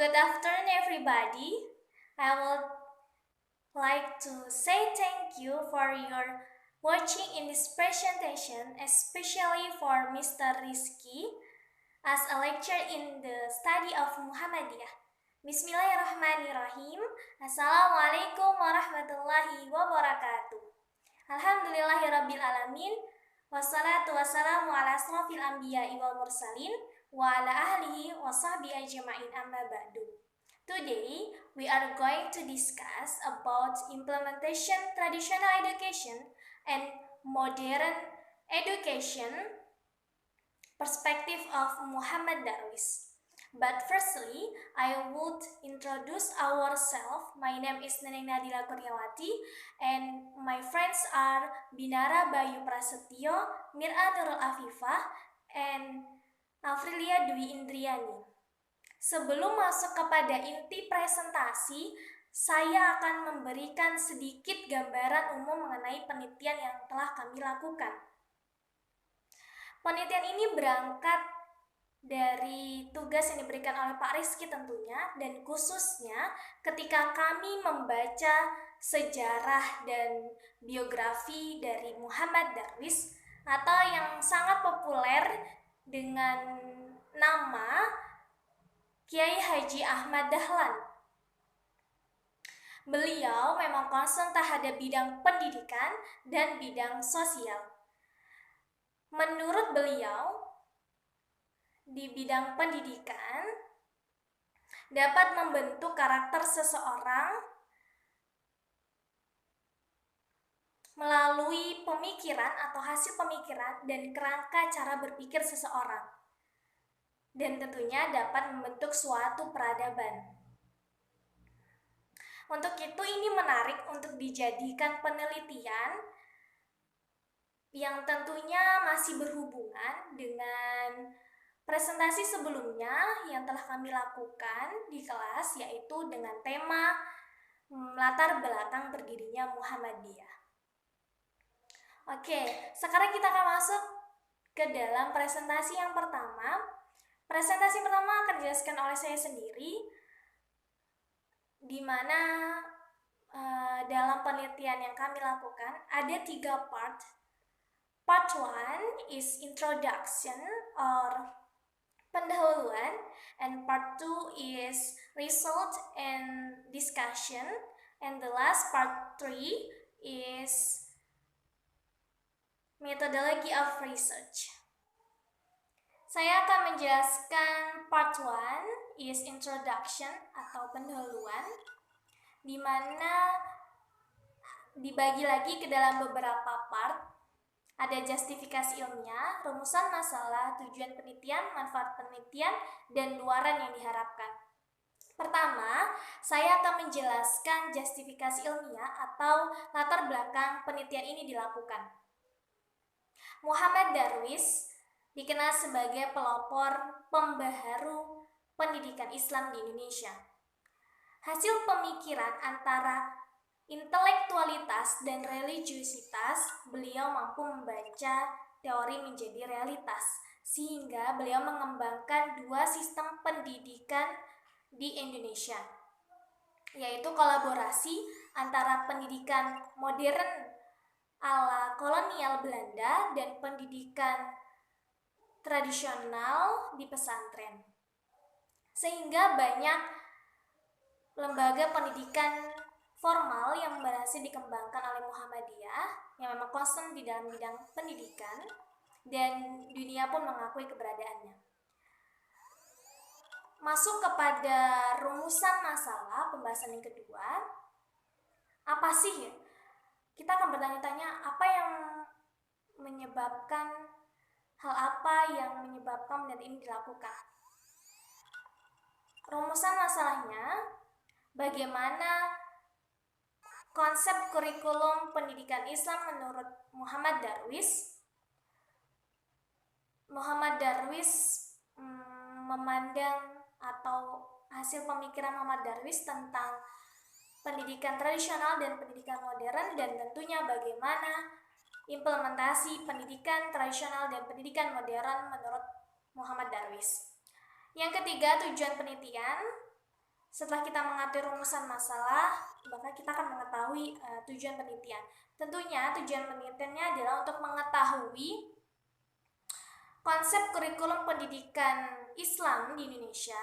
Good afternoon, everybody. I would like to say thank you for your watching in this presentation, especially for Mr. Rizky as a lecturer in the study of Muhammadiyah. Bismillahirrahmanirrahim. Assalamualaikum warahmatullahi wabarakatuh. Alhamdulillahirabbil alamin. Wassalatu wassalamu ala asrofil anbiya'i wal mursalin wa ala ahlihi wa sahbihi ajma'in amma ba'du. Today, we are going to discuss about implementation traditional education and modern education perspective of Muhammad Darwish. But firstly, I would introduce ourselves. My name is Neneng Nadila Kurniawati and my friends are Binara Bayu Prasetyo, Mira Nurul Afifah, and Afrilia Dwi Indriani. Sebelum masuk kepada inti presentasi, saya akan memberikan sedikit gambaran umum mengenai penelitian yang telah kami lakukan. Penelitian ini berangkat dari tugas yang diberikan oleh Pak Rizky tentunya, dan khususnya ketika kami membaca sejarah dan biografi dari Muhammad Darwish atau yang sangat populer dengan nama Kiai Haji Ahmad Dahlan. Beliau memang concern terhadap bidang pendidikan dan bidang sosial. Menurut beliau, di bidang pendidikan dapat membentuk karakter seseorang melalui pemikiran atau hasil pemikiran dan kerangka cara berpikir seseorang, dan tentunya dapat membentuk suatu peradaban. Untuk itu ini menarik untuk dijadikan penelitian yang tentunya masih berhubungan dengan presentasi sebelumnya yang telah kami lakukan di kelas, yaitu dengan tema latar belakang berdirinya Muhammadiyah. Oke, sekarang kita akan masuk ke dalam presentasi yang pertama. Presentasi pertama akan dijelaskan oleh saya sendiri, di mana dalam penelitian yang kami lakukan ada 3 part. Part 1 is introduction or pendahuluan, and part 2 is result and discussion, and the last part 3 is methodology of research. Saya akan menjelaskan part 1 is introduction atau pendahuluan, di mana dibagi lagi ke dalam beberapa part. Ada justifikasi ilmiah, rumusan masalah, tujuan penelitian, manfaat penelitian, dan luaran yang diharapkan. Pertama, saya akan menjelaskan justifikasi ilmiah atau latar belakang penelitian ini dilakukan. Muhammad Darwish dikenal sebagai pelopor pembaharu pendidikan Islam di Indonesia. Hasil pemikiran antara intelektualitas dan religiusitas, beliau mampu membaca teori menjadi realitas, sehingga beliau mengembangkan 2 sistem pendidikan di Indonesia, yaitu kolaborasi antara pendidikan modern ala kolonial Belanda dan pendidikan tradisional di pesantren. Sehingga banyak lembaga pendidikan formal yang berhasil dikembangkan oleh Muhammadiyah yang memang concern di dalam bidang pendidikan, dan dunia pun mengakui keberadaannya. Masuk kepada rumusan masalah, pembahasan yang kedua. Apa sih? Kita akan bertanya-tanya apa yang menyebabkan, hal apa yang menyebabkan penelitian ini dilakukan. Rumusan masalahnya, bagaimana konsep kurikulum pendidikan Islam menurut Muhammad Darwish. Muhammad Darwish memandang atau hasil pemikiran Muhammad Darwish tentang pendidikan tradisional dan pendidikan modern, dan tentunya bagaimana implementasi pendidikan tradisional dan pendidikan modern menurut Muhammad Darwish. Yang ketiga, tujuan penelitian. Setelah kita mengerti rumusan masalah, maka kita akan mengetahui tujuan penelitian. Tentunya tujuan penelitiannya adalah untuk mengetahui konsep kurikulum pendidikan Islam di Indonesia,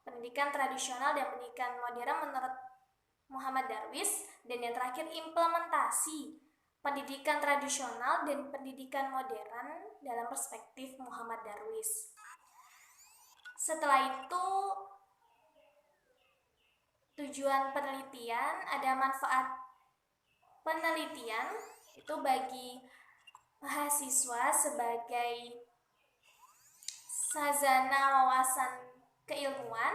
pendidikan tradisional dan pendidikan modern menurut Muhammad Darwis, dan yang terakhir implementasi pendidikan tradisional dan pendidikan modern dalam perspektif Muhammad Darwis. Setelah itu, tujuan penelitian, ada manfaat penelitian itu bagi mahasiswa sebagai khazanah wawasan keilmuan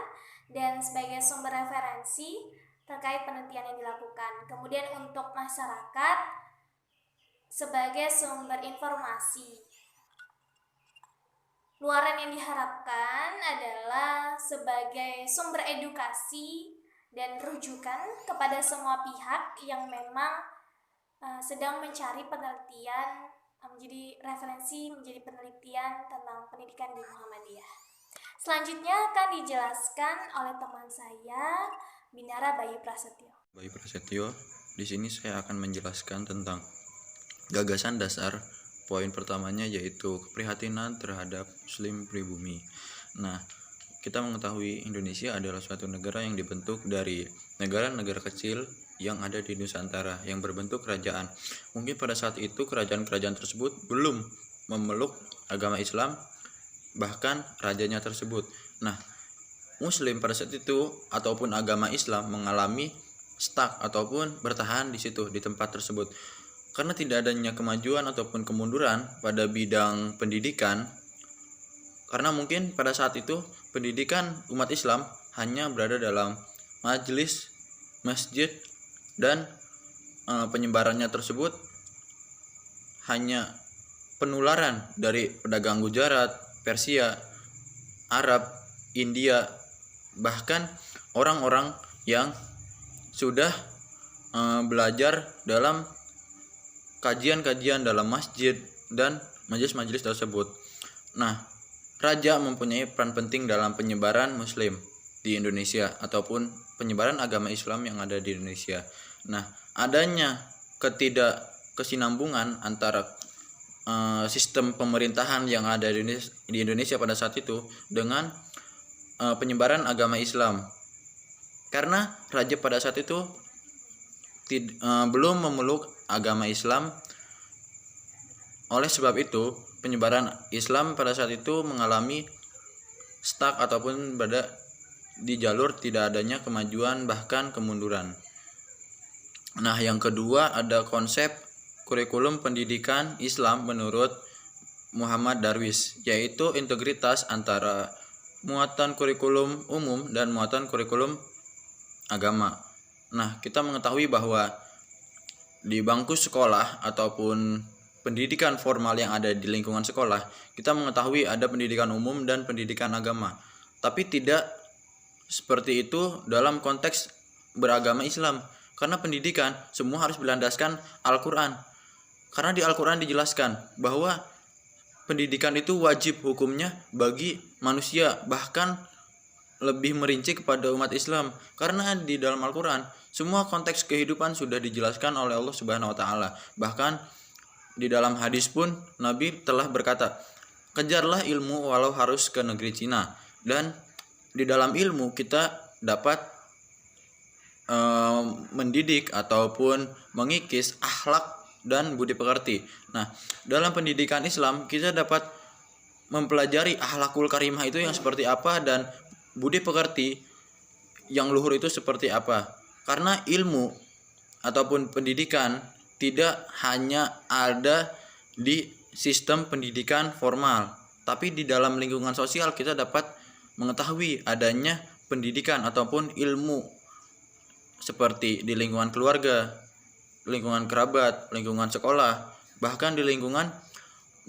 dan sebagai sumber referensi terkait penelitian yang dilakukan. Kemudian untuk masyarakat sebagai sumber informasi. Luaran yang diharapkan adalah sebagai sumber edukasi dan rujukan kepada semua pihak yang memang sedang mencari penelitian, menjadi referensi, menjadi penelitian tentang pendidikan di Muhammadiyah. Selanjutnya akan dijelaskan oleh teman saya, Binara Bayu Prasetyo. Bayu Prasetyo, di sini saya akan menjelaskan tentang gagasan dasar. Poin pertamanya yaitu keprihatinan terhadap Muslim pribumi. Nah, kita mengetahui Indonesia adalah suatu negara yang dibentuk dari negara-negara kecil yang ada di Nusantara yang berbentuk kerajaan. Mungkin pada saat itu kerajaan-kerajaan tersebut belum memeluk agama Islam, bahkan rajanya tersebut. Nah, Muslim pada saat itu ataupun agama Islam mengalami stuck ataupun bertahan di situ, di tempat tersebut. Karena tidak adanya kemajuan ataupun kemunduran pada bidang pendidikan, karena mungkin pada saat itu pendidikan umat Islam hanya berada dalam majelis, masjid, dan penyebarannya tersebut hanya penularan dari pedagang Gujarat, Persia, Arab, India, bahkan orang-orang yang sudah belajar dalam kajian-kajian dalam masjid dan majelis-majelis tersebut. Nah, raja mempunyai peran penting dalam penyebaran Muslim di Indonesia ataupun penyebaran agama Islam yang ada di Indonesia. Nah, adanya ketidakkesinambungan antara sistem pemerintahan yang ada di Indonesia pada saat itu dengan penyebaran agama Islam. Karena raja pada saat itu belum memeluk agama Islam. Oleh sebab itu, penyebaran Islam pada saat itu mengalami stuck ataupun berada di jalur tidak adanya kemajuan bahkan kemunduran. Nah, yang kedua ada konsep kurikulum pendidikan Islam menurut Muhammad Darwis, yaitu integritas antara muatan kurikulum umum dan muatan kurikulum agama. Nah, kita mengetahui bahwa di bangku sekolah ataupun pendidikan formal yang ada di lingkungan sekolah, kita mengetahui ada pendidikan umum dan pendidikan agama. Tapi tidak seperti itu dalam konteks beragama Islam. Karena pendidikan semua harus berlandaskan Al-Quran. Karena di Al-Quran dijelaskan bahwa pendidikan itu wajib hukumnya bagi manusia, bahkan lebih merinci kepada umat Islam. Karena di dalam Al-Quran semua konteks kehidupan sudah dijelaskan oleh Allah Subhanahu wa taala. Bahkan di dalam hadis pun Nabi telah berkata, "Kejarlah ilmu walau harus ke negeri Cina." Dan di dalam ilmu kita dapat mendidik ataupun mengikis akhlak dan budi pekerti. Nah, dalam pendidikan Islam kita dapat mempelajari akhlakul karimah itu yang seperti apa dan budi pekerti yang luhur itu seperti apa. Karena ilmu ataupun pendidikan tidak hanya ada di sistem pendidikan formal, tapi di dalam lingkungan sosial kita dapat mengetahui adanya pendidikan ataupun ilmu seperti di lingkungan keluarga, lingkungan kerabat, lingkungan sekolah, bahkan di lingkungan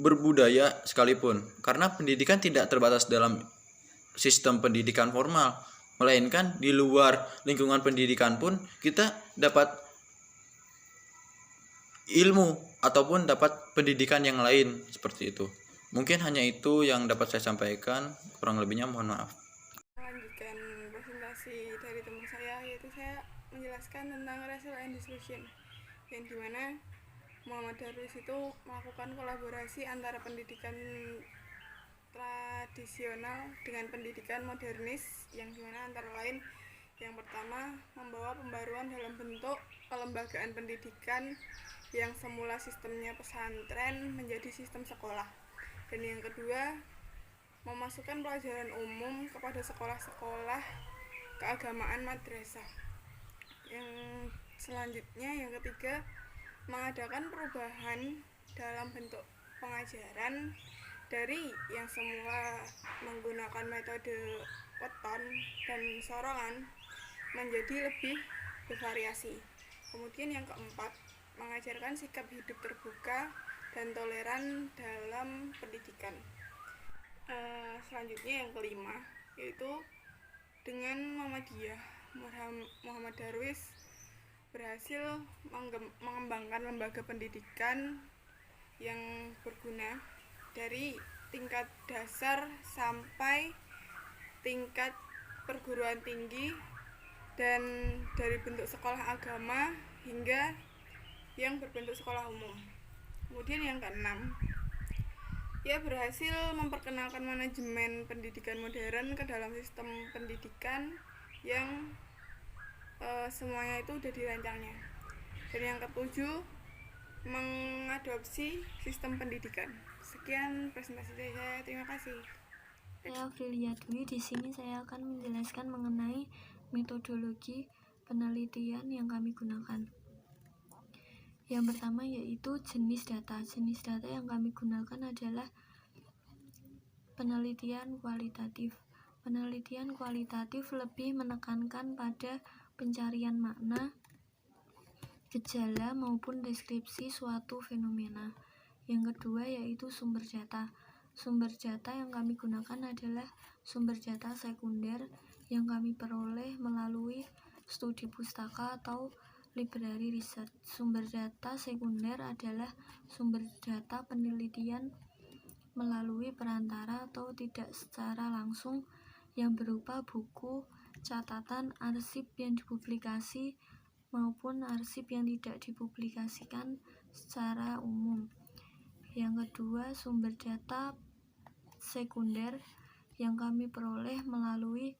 berbudaya sekalipun. Karena pendidikan tidak terbatas dalam sistem pendidikan formal, melainkan di luar lingkungan pendidikan pun kita dapat ilmu ataupun dapat pendidikan yang lain seperti itu. Mungkin hanya itu yang dapat saya sampaikan, kurang lebihnya mohon maaf. Lanjutkan bahasa presentasi dari teman saya, yaitu saya menjelaskan tentang racial and discussion, yang dimana Muhammad Darwis itu melakukan kolaborasi antara pendidikan tradisional dengan pendidikan modernis, yang dimana antara lain yang pertama membawa pembaruan dalam bentuk kelembagaan pendidikan yang semula sistemnya pesantren menjadi sistem sekolah, dan yang kedua memasukkan pelajaran umum kepada sekolah-sekolah keagamaan madrasah. Yang selanjutnya yang ketiga mengadakan perubahan dalam bentuk pengajaran dari yang semula menggunakan metode weton dan sorongan menjadi lebih bervariasi. Kemudian yang keempat, mengajarkan sikap hidup terbuka dan toleran dalam pendidikan. Selanjutnya yang kelima, yaitu dengan Muhammadiyah, Muhammad Darwis berhasil mengembangkan lembaga pendidikan yang berguna dari tingkat dasar sampai tingkat perguruan tinggi, dan dari bentuk sekolah agama hingga yang berbentuk sekolah umum. Kemudian yang keenam, ia berhasil memperkenalkan manajemen pendidikan modern ke dalam sistem pendidikan yang semuanya itu sudah dirancangnya. Dan yang ketujuh, mengadopsi sistem pendidikan. Sekian presentasi saya, terima kasih. Saya Aprilia Dwi. Di sini saya akan menjelaskan mengenai metodologi penelitian yang kami gunakan. Yang pertama yaitu jenis data. Jenis data yang kami gunakan adalah penelitian kualitatif. Penelitian kualitatif lebih menekankan pada pencarian makna, gejala maupun deskripsi suatu fenomena. Yang kedua yaitu sumber data. Sumber data yang kami gunakan adalah sumber data sekunder yang kami peroleh melalui studi pustaka atau library research. Sumber data sekunder adalah sumber data penelitian melalui perantara atau tidak secara langsung yang berupa buku, catatan, arsip yang dipublikasi maupun arsip yang tidak dipublikasikan secara umum. Yang kedua, sumber data sekunder yang kami peroleh melalui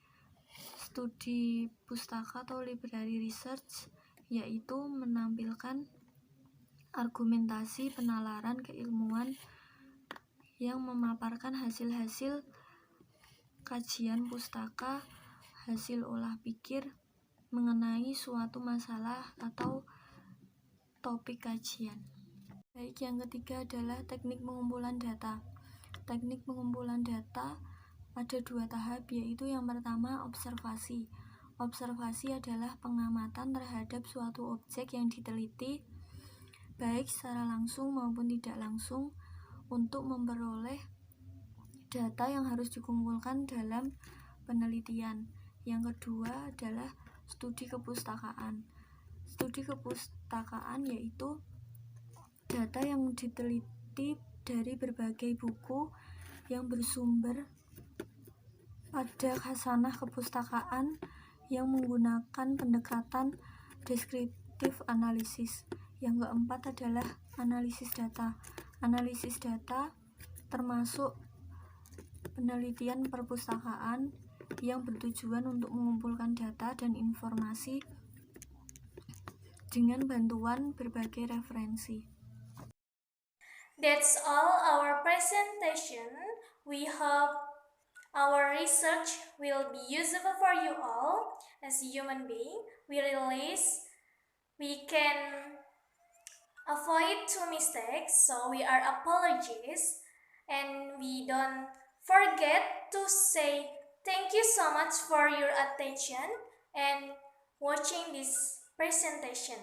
studi pustaka atau library research, yaitu menampilkan argumentasi penalaran keilmuan yang memaparkan hasil-hasil kajian pustaka, hasil olah pikir mengenai suatu masalah atau topik kajian. Baik, yang ketiga adalah teknik pengumpulan data. Teknik pengumpulan data ada dua tahap, yaitu yang pertama observasi. Observasi adalah pengamatan terhadap suatu objek yang diteliti, baik secara langsung maupun tidak langsung, untuk memperoleh data yang harus dikumpulkan dalam penelitian. Yang kedua adalah studi kepustakaan. Studi kepustakaan yaitu data yang diteliti dari berbagai buku yang bersumber pada khasanah kepustakaan yang menggunakan pendekatan deskriptif analisis. Yang keempat adalah analisis data. Analisis data termasuk penelitian perpustakaan yang bertujuan untuk mengumpulkan data dan informasi dengan bantuan berbagai referensi. That's all our presentation. We hope our research will be useful for you all. As a human being, we can avoid two mistakes, so we are apologies, and we don't forget to say thank you so much for your attention and watching this presentation.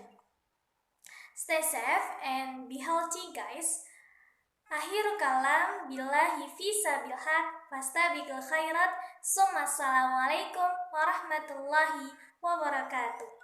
Stay safe and be healthy, guys. Akhirul kalam, billahi fisabil haq, fastabiqul khairat. Assalamualaikum warahmatullahi wabarakatuh.